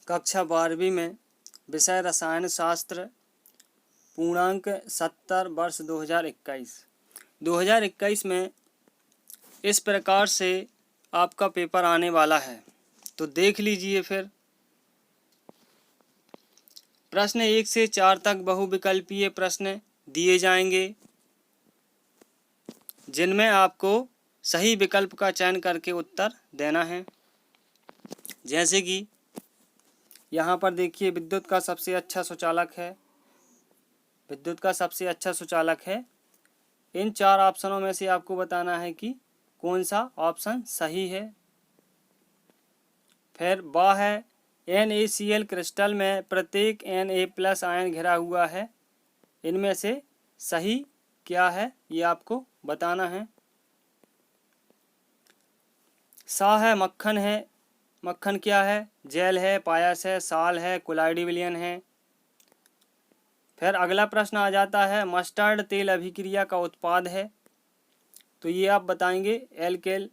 कक्षा 12वीं में विषय रसायन शास्त्र, पूर्णांक 70, वर्ष 2021 में इस प्रकार से आपका पेपर आने वाला है। तो देख लीजिए फिर। प्रश्न 1 से 4 तक बहुविकल्पीय प्रश्न दिए जाएंगे, जिनमें आपको सही विकल्प का चयन करके उत्तर देना है। जैसे कि यहाँ पर देखिए, विद्युत का सबसे अच्छा सुचालक है। विद्युत का सबसे अच्छा सुचालक है। इन 4 ऑप्शनों में से आपको बताना है कि कौन सा ऑप्शन सही है। फिर वह है NaCl क्रिस्टल में प्रत्येक Na+ आयन घिरा हुआ है। इनमें से सही क्या है ये आपको बताना है। सा है मक्खन है। मक्खन क्या है? जेल है, पायस है, साल है, कोलाइडी विलयन है। फिर अगला प्रश्न आ जाता है मस्टर्ड तेल अभिक्रिया का उत्पाद है। तो ये आप बताएंगे एल्केल।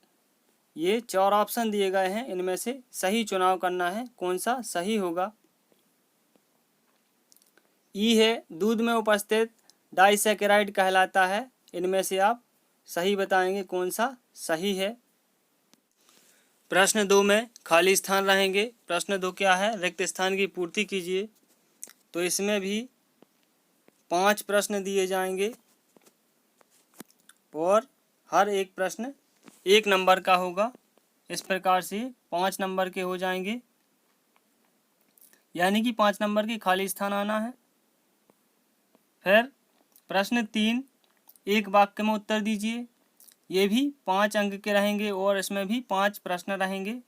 ये 4 ऑप्शन दिए गए हैं, इनमें से सही चुनाव करना है, कौन सा सही होगा। ई है दूध में उपस्थित डाइसैकेराइड कहलाता है। इनमें से आप सही बताएंगे कौन सा सही है। प्रश्न 2 में खाली स्थान रहेंगे। प्रश्न 2 क्या है? रिक्त स्थान की पूर्ति कीजिए। तो इसमें भी 5 प्रश्न दिए जाएंगे और हर एक प्रश्न 1 नंबर का होगा। इस प्रकार से 5 नंबर के हो जाएंगे, यानी कि 5 नंबर के खाली स्थान आना है। फिर प्रश्न 3 एक वाक्य में उत्तर दीजिए। ये भी 5 अंक के रहेंगे और इसमें भी 5 प्रश्न रहेंगे।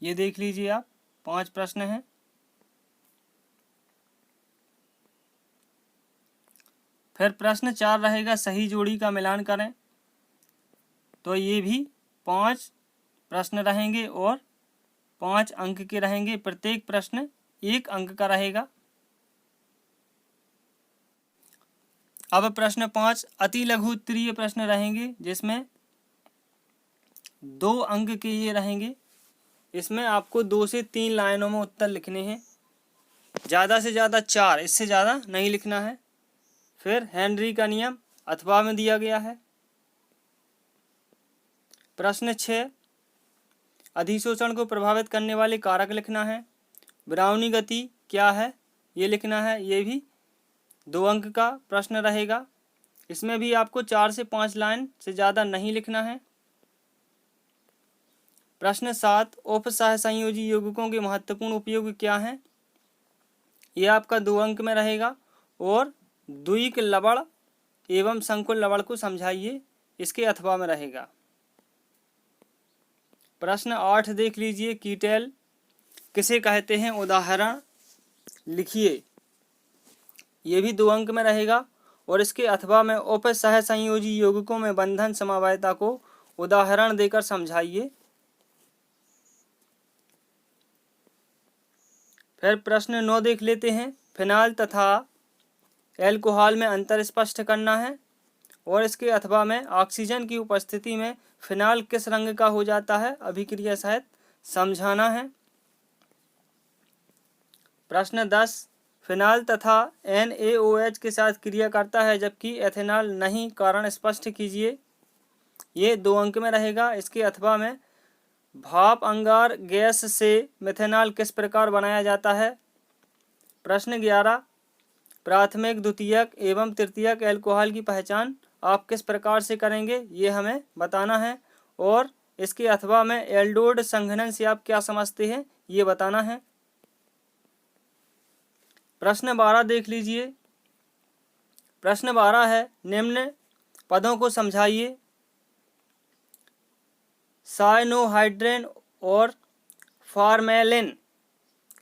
ये देख लीजिए आप, 5 प्रश्न हैं। फिर प्रश्न 4 रहेगा सही जोड़ी का मिलान करें। तो ये भी 5 प्रश्न रहेंगे और 5 अंक के रहेंगे। प्रत्येक प्रश्न 1 अंक का रहेगा। अब प्रश्न 5 अति लघु उत्तरीय प्रश्न रहेंगे, जिसमें 2 अंक के ये रहेंगे। इसमें आपको 2 से 3 लाइनों में उत्तर लिखने हैं, ज़्यादा से ज़्यादा 4, इससे ज़्यादा नहीं लिखना है। फिर हेनरी का नियम अथवा में दिया गया है। प्रश्न 6 अधिशोषण को प्रभावित करने वाले कारक लिखना है। ब्राउनी गति क्या है ये लिखना है। ये भी 2 अंक का प्रश्न रहेगा। इसमें भी आपको 4 से 5 लाइन से ज़्यादा नहीं लिखना है। प्रश्न 7 उपसहसंयोजी यौगिकों के महत्वपूर्ण उपयोग क्या हैं। ये आपका 2 अंक में रहेगा और द्विक लवण एवं संकुल लवण को समझाइए, इसके अथवा में रहेगा। प्रश्न 8 देख लीजिए कीटेल किसे कहते हैं, उदाहरण लिखिए। ये भी 2 अंक में रहेगा और इसके अथवा में उपसहसंयोजी यौगिकों में बंधन समवायता को उदाहरण देकर समझाइए। फिर प्रश्न 9 देख लेते हैं फिनाल तथा एल्कोहल में अंतर स्पष्ट करना है और इसके अथवा में ऑक्सीजन की उपस्थिति में फिनाल किस रंग का हो जाता है, अभिक्रिया सहित समझाना है। प्रश्न 10 फिनाल तथा NaOH के साथ क्रिया करता है जबकि एथेनॉल नहीं, कारण स्पष्ट कीजिए। ये 2 अंक में रहेगा। इसके अथवा में भाप अंगार गैस से मेथेनॉल किस प्रकार बनाया जाता है। प्रश्न 11 प्राथमिक, द्वितीयक एवं तृतीयक एल्कोहल की पहचान आप किस प्रकार से करेंगे, ये हमें बताना है। और इसके अथवा में एल्डोड संघनन से आप क्या समझते हैं, ये बताना है। प्रश्न 12 देख लीजिए। प्रश्न 12 है निम्न पदों को समझाइए। साइनोहाइड्रिन और फॉर्मेलिन,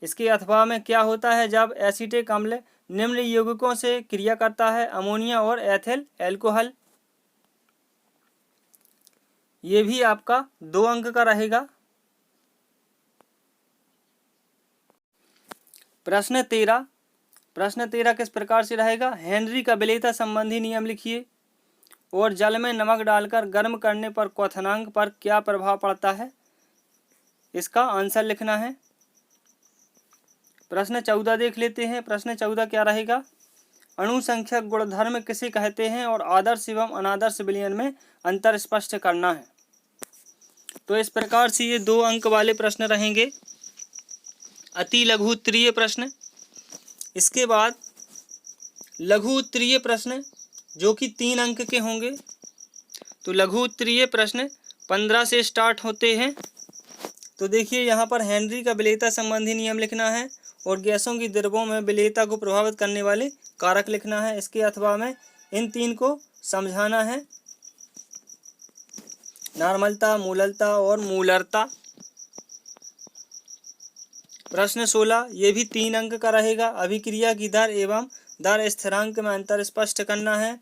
इसके अथवा में क्या होता है जब एसीटिक अम्ल निम्न यौगिकों से क्रिया करता है, अमोनिया और एथिल एल्कोहल। ये भी आपका 2 अंक का रहेगा। प्रश्न 13 किस प्रकार से रहेगा, हेनरी का विलेयता संबंधी नियम लिखिए और जल में नमक डालकर गर्म करने पर क्वथनांक पर क्या प्रभाव पड़ता है, इसका आंसर लिखना है। प्रश्न 14 देख लेते हैं। प्रश्न 14 क्या रहेगा? अणुसंख्यक गुणधर्म किसे कहते हैं और आदर्श एवं अनादर्श विलयन में अंतर स्पष्ट करना है। तो इस प्रकार से ये 2 अंक वाले प्रश्न रहेंगे, अति लघु उत्तरीय प्रश्न। इसके बाद लघु उत्तरीय प्रश्न जो कि 3 अंक के होंगे। तो लघु उत्तरीय प्रश्न 15 से स्टार्ट होते हैं। तो देखिए यहाँ पर हेनरी का विलेयता संबंधी नियम लिखना है और गैसों की द्रव्यों में विलेयता को प्रभावित करने वाले कारक लिखना है। इसके अथवा में इन 3 को समझाना है, नॉर्मलता, मूललता और मूलरता। प्रश्न 16 ये भी 3 अंक का रहेगा। अभिक्रिया की दर एवं दर स्थिरांक में अंतर स्पष्ट करना है।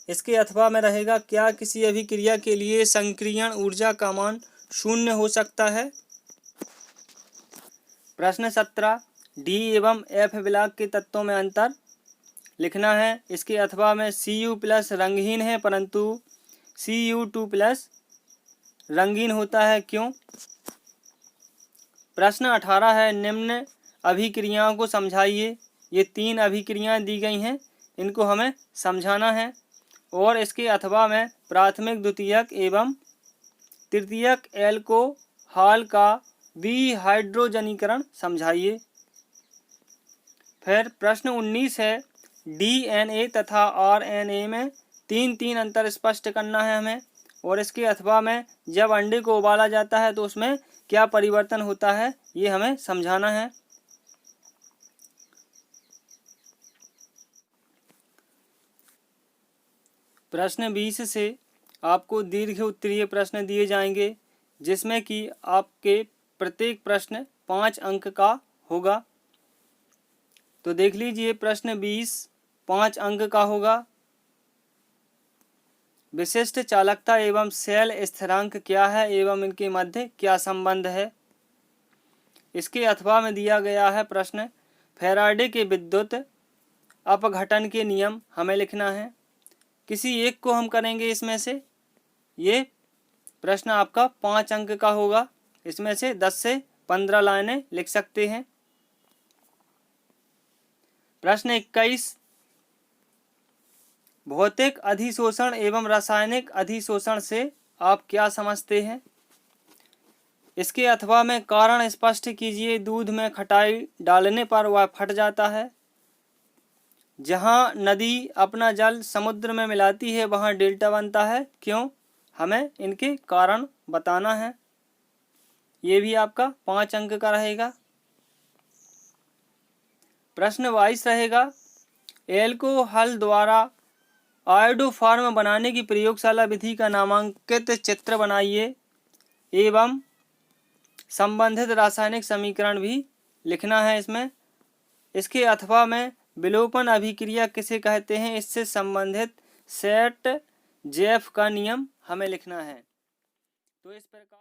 इसके अथवा में रहेगा, क्या किसी अभिक्रिया के लिए संक्रियण ऊर्जा का मान 0 हो सकता है। प्रश्न 17 डी एवं एफ ब्लॉक के तत्वों में अंतर लिखना है। इसके अथवा में Cu+ रंगहीन है परंतु Cu2+ रंगीन होता है, क्यों। प्रश्न 18 है, निम्न अभिक्रियाओं को समझाइए। ये 3 अभिक्रियाएं दी गई हैं, इनको हमें समझाना है। और इसके अथवा में प्राथमिक, द्वितीयक एवं तृतीयक एल्कोहल का विहाइड्रोजनीकरण समझाइए। फिर प्रश्न 19 है, DNA तथा RNA में 3 अंतर स्पष्ट करना है हमें। और इसके अथवा में जब अंडे को उबाला जाता है तो उसमें क्या परिवर्तन होता है, ये हमें समझाना है। प्रश्न 20 से आपको दीर्घ उत्तरीय प्रश्न दिए जाएंगे, जिसमें कि आपके प्रत्येक प्रश्न 5 अंक का होगा। तो देख लीजिए, प्रश्न 20 5 अंक का होगा। विशिष्ट चालकता एवं शेल स्थिरांक क्या है एवं इनके मध्य क्या संबंध है। इसके अथवा में दिया गया है प्रश्न, फैराडे के विद्युत अपघटन के नियम हमें लिखना है। किसी एक को हम करेंगे इसमें से। ये प्रश्न आपका 5 अंक का होगा। इसमें से 10 से 15 लाइनें लिख सकते हैं। प्रश्न 21 भौतिक अधिशोषण एवं रासायनिक अधिशोषण से आप क्या समझते हैं। इसके अथवा में कारण स्पष्ट कीजिए। दूध में खटाई डालने पर वह फट जाता है। जहाँ नदी अपना जल समुद्र में मिलाती है वहाँ डेल्टा बनता है, क्यों। हमें इनके कारण बताना है। ये भी आपका 5 अंक का रहेगा। प्रश्न 22 रहेगा, एल्कोहल द्वारा आयोडोफॉर्म बनाने की प्रयोगशाला विधि का नामांकित चित्र बनाइए एवं संबंधित रासायनिक समीकरण भी लिखना है इसमें। इसके अथवा में विलोपन अभिक्रिया किसे कहते हैं, इससे संबंधित सेट जेफ का नियम हमें लिखना है। तो इस प्रकार